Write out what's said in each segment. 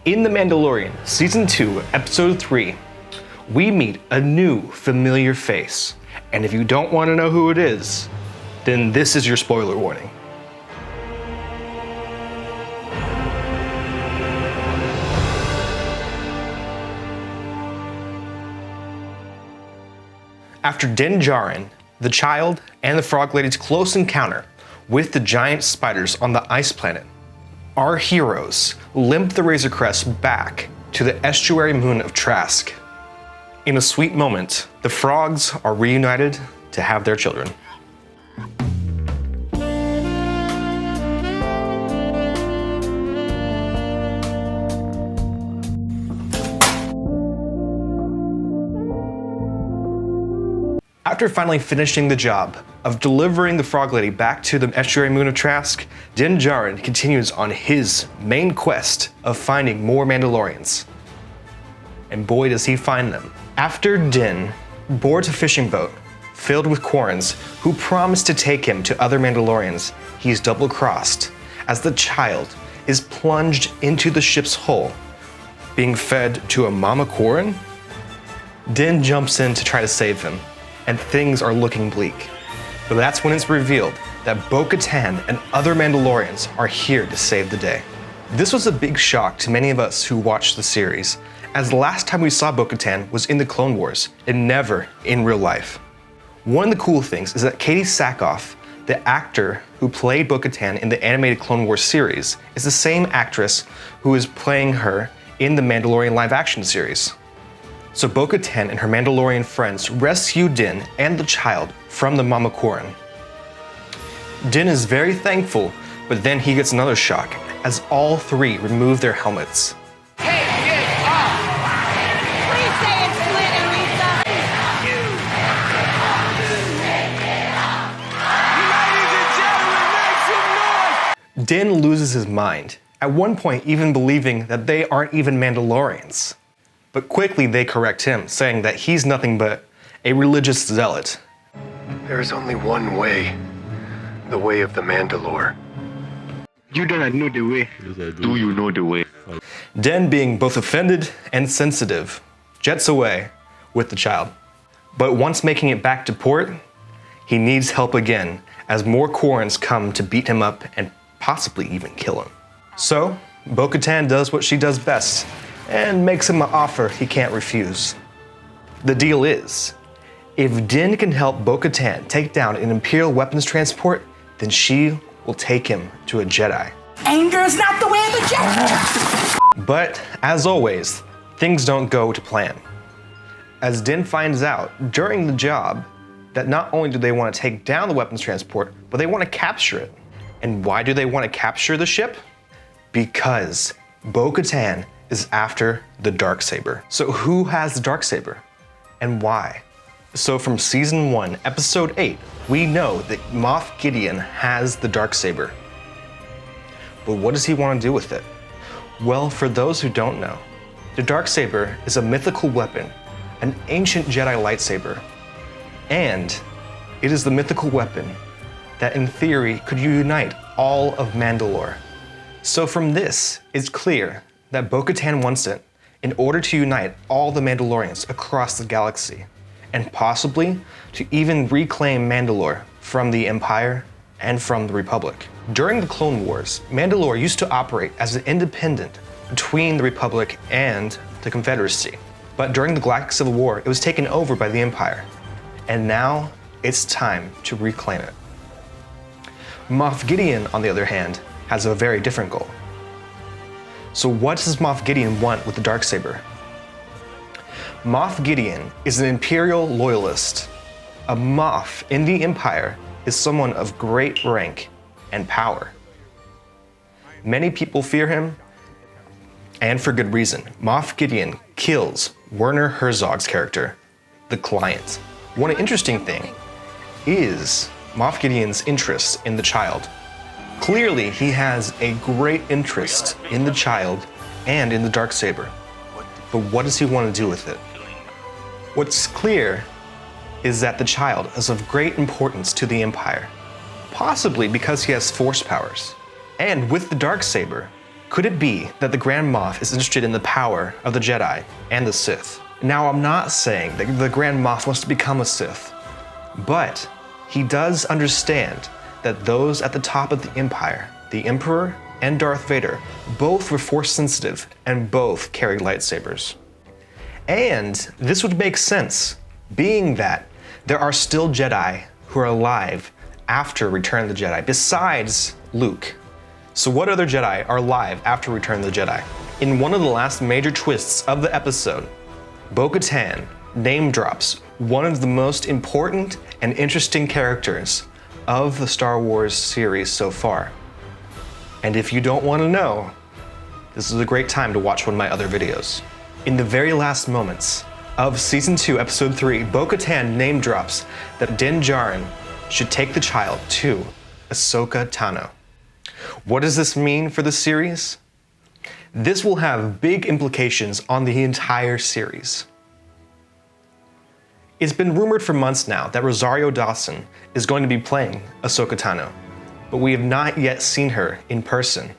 In The Mandalorian, Season 2, Episode 3, we meet a new familiar face. And if you don't want to know who it is, then this is your spoiler warning. After Dyn Jarren, the child, and the Frog Lady's close encounter with the giant spiders on the ice planet, our heroes limp the Razor Crest back to the estuary moon of Trask. In a sweet moment, the frogs are reunited to have their children. After finally finishing the job of delivering the Frog Lady back to the estuary moon of Trask, Dyn Jarren continues on his main quest of finding more Mandalorians. And boy does he find them. After Dyn boards a fishing boat filled with Quarrens who promise to take him to other Mandalorians, he's double-crossed as the child is plunged into the ship's hull, being fed to a mama Quarren. Dyn jumps in to try to save him, and things are looking bleak. But that's when it's revealed that Bo-Katan and other Mandalorians are here to save the day. This was a big shock to many of us who watched the series, as the last time we saw Bo-Katan was in the Clone Wars, and never in real life. One of the cool things is that Katee Sackhoff, the actor who played Bo-Katan in the animated Clone Wars series, is the same actress who is playing her in the Mandalorian live-action series. So Bo-Katan and her Mandalorian friends rescue Dyn and the child from the Mama Quarren. Dyn is very thankful, but then he gets another shock as all three remove their helmets. Hey, get off! Please say it's Flynn and Lisa. Ladies and gentlemen, make some noise! Dyn loses his mind, at one point even believing that they aren't even Mandalorians. But quickly they correct him, saying that he's nothing but a religious zealot. There is only one way, the way of the Mandalore. You do not know the way. Do you know the way? Dyn, being both offended and sensitive, jets away with the child. But once making it back to port, he needs help again as more Quarrens come to beat him up and possibly even kill him. So, Bo-Katan does what she does best, and makes him an offer he can't refuse. The deal is, if Dyn can help Bo-Katan take down an Imperial weapons transport, then she will take him to a Jedi. Anger is not the way of the Jedi! But, as always, things don't go to plan. As Dyn finds out during the job that not only do they want to take down the weapons transport, but they want to capture it. And why do they want to capture the ship? Because Bo-Katan is after the Darksaber. So who has the Darksaber and why? So from Season 1, Episode 8, we know that Moff Gideon has the Darksaber. But what does he want to do with it? Well, for those who don't know, the Darksaber is a mythical weapon, an ancient Jedi lightsaber. And it is the mythical weapon that in theory could unite all of Mandalore. So from this, it's clear that Bo-Katan wants it in order to unite all the Mandalorians across the galaxy, and possibly to even reclaim Mandalore from the Empire and from the Republic. During the Clone Wars, Mandalore used to operate as an independent between the Republic and the Confederacy. But during the Galactic Civil War, it was taken over by the Empire. And now it's time to reclaim it. Moff Gideon, on the other hand, has a very different goal. So what does Moff Gideon want with the Darksaber? Moff Gideon is an Imperial loyalist. A Moff in the Empire is someone of great rank and power. Many people fear him, and for good reason. Moff Gideon kills Werner Herzog's character, the Client. One interesting thing is Moff Gideon's interest in the child. Clearly, he has a great interest in the child and in the Darksaber. But what does he want to do with it? What's clear is that the child is of great importance to the Empire, possibly because he has force powers. And with the Darksaber, Could it be that the Grand Moff is interested in the power of the Jedi and the Sith? Now, I'm not saying that the Grand Moff wants to become a Sith, but he does understand that those at the top of the Empire, the Emperor and Darth Vader, both were Force sensitive and both carried lightsabers. And this would make sense, being that there are still Jedi who are alive after Return of the Jedi, besides Luke. So what other Jedi are alive after Return of the Jedi? In one of the last major twists of the episode, Bo-Katan name drops one of the most important and interesting characters of the Star Wars series so far. And if you don't want to know, this is a great time to watch one of my other videos. In the very last moments of Season 2, Episode 3, Bo-Katan name drops that Dyn Jarren should take the child to Ahsoka Tano. What does this mean for the series? This will have big implications on the entire series. It's been rumored for months now that Rosario Dawson is going to be playing Ahsoka Tano, but we have not yet seen her in person.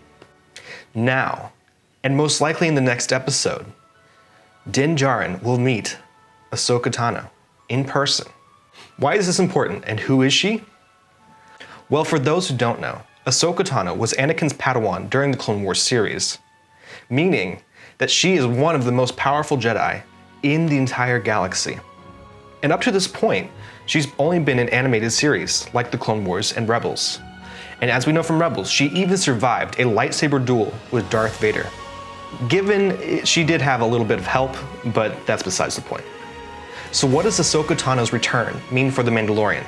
Now, and most likely in the next episode, Dyn Jarren will meet Ahsoka Tano in person. Why is this important, and who is she? Well, for those who don't know, Ahsoka Tano was Anakin's Padawan during the Clone Wars series, meaning that she is one of the most powerful Jedi in the entire galaxy. And up to this point, she's only been in animated series like the Clone Wars and Rebels. And as we know from Rebels, she even survived a lightsaber duel with Darth Vader. Given she did have a little bit of help, but that's besides the point. So what does Ahsoka Tano's return mean for the Mandalorian?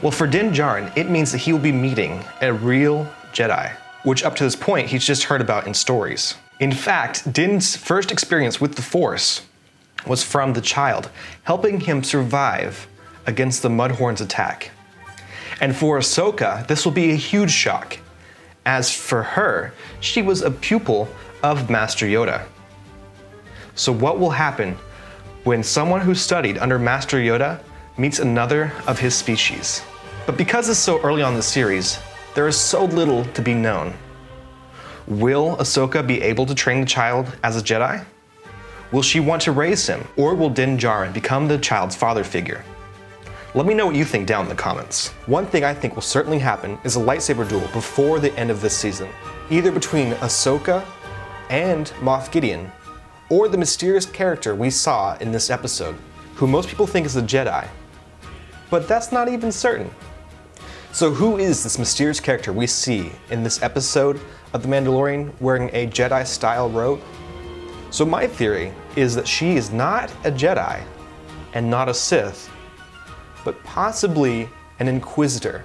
Well, for Dyn Jarren, it means that he will be meeting a real Jedi, which up to this point he's just heard about in stories. In fact, Dyn's first experience with the Force was from the child, helping him survive against the Mudhorn's attack. And for Ahsoka, this will be a huge shock. As for her, she was a pupil of Master Yoda. So what will happen when someone who studied under Master Yoda meets another of his species? But because it's so early on in the series, there is so little to be known. Will Ahsoka be able to train the child as a Jedi? Will she want to raise him, or will Dyn Jarren become the child's father figure? Let me know what you think down in the comments. One thing I think will certainly happen is a lightsaber duel before the end of this season, either between Ahsoka and Moff Gideon, or the mysterious character we saw in this episode, who most people think is a Jedi. But that's not even certain. So who is this mysterious character we see in this episode of The Mandalorian wearing a Jedi-style robe? So my theory is that she is not a Jedi and not a Sith, but possibly an Inquisitor.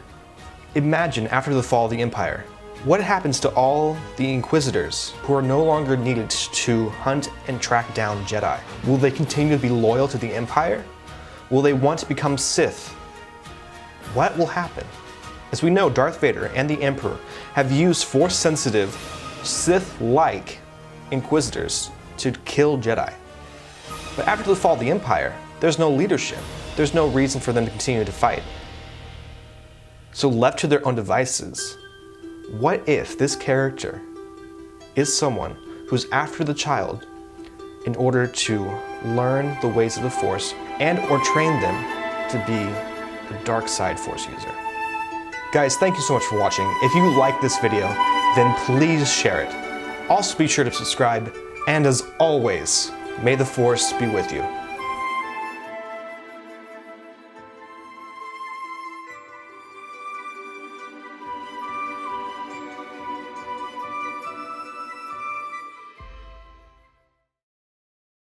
Imagine after the fall of the Empire, what happens to all the Inquisitors who are no longer needed to hunt and track down Jedi? Will they continue to be loyal to the Empire? Will they want to become Sith? What will happen? As we know, Darth Vader and the Emperor have used Force-sensitive, Sith-like Inquisitors to kill Jedi. But after the fall of the Empire, there's no leadership. There's no reason for them to continue to fight. So left to their own devices, what if this character is someone who's after the child in order to learn the ways of the Force and or train them to be a dark side Force user? Guys, thank you so much for watching. If you like this video, then please share it. Also be sure to subscribe, and as always, may the Force be with you.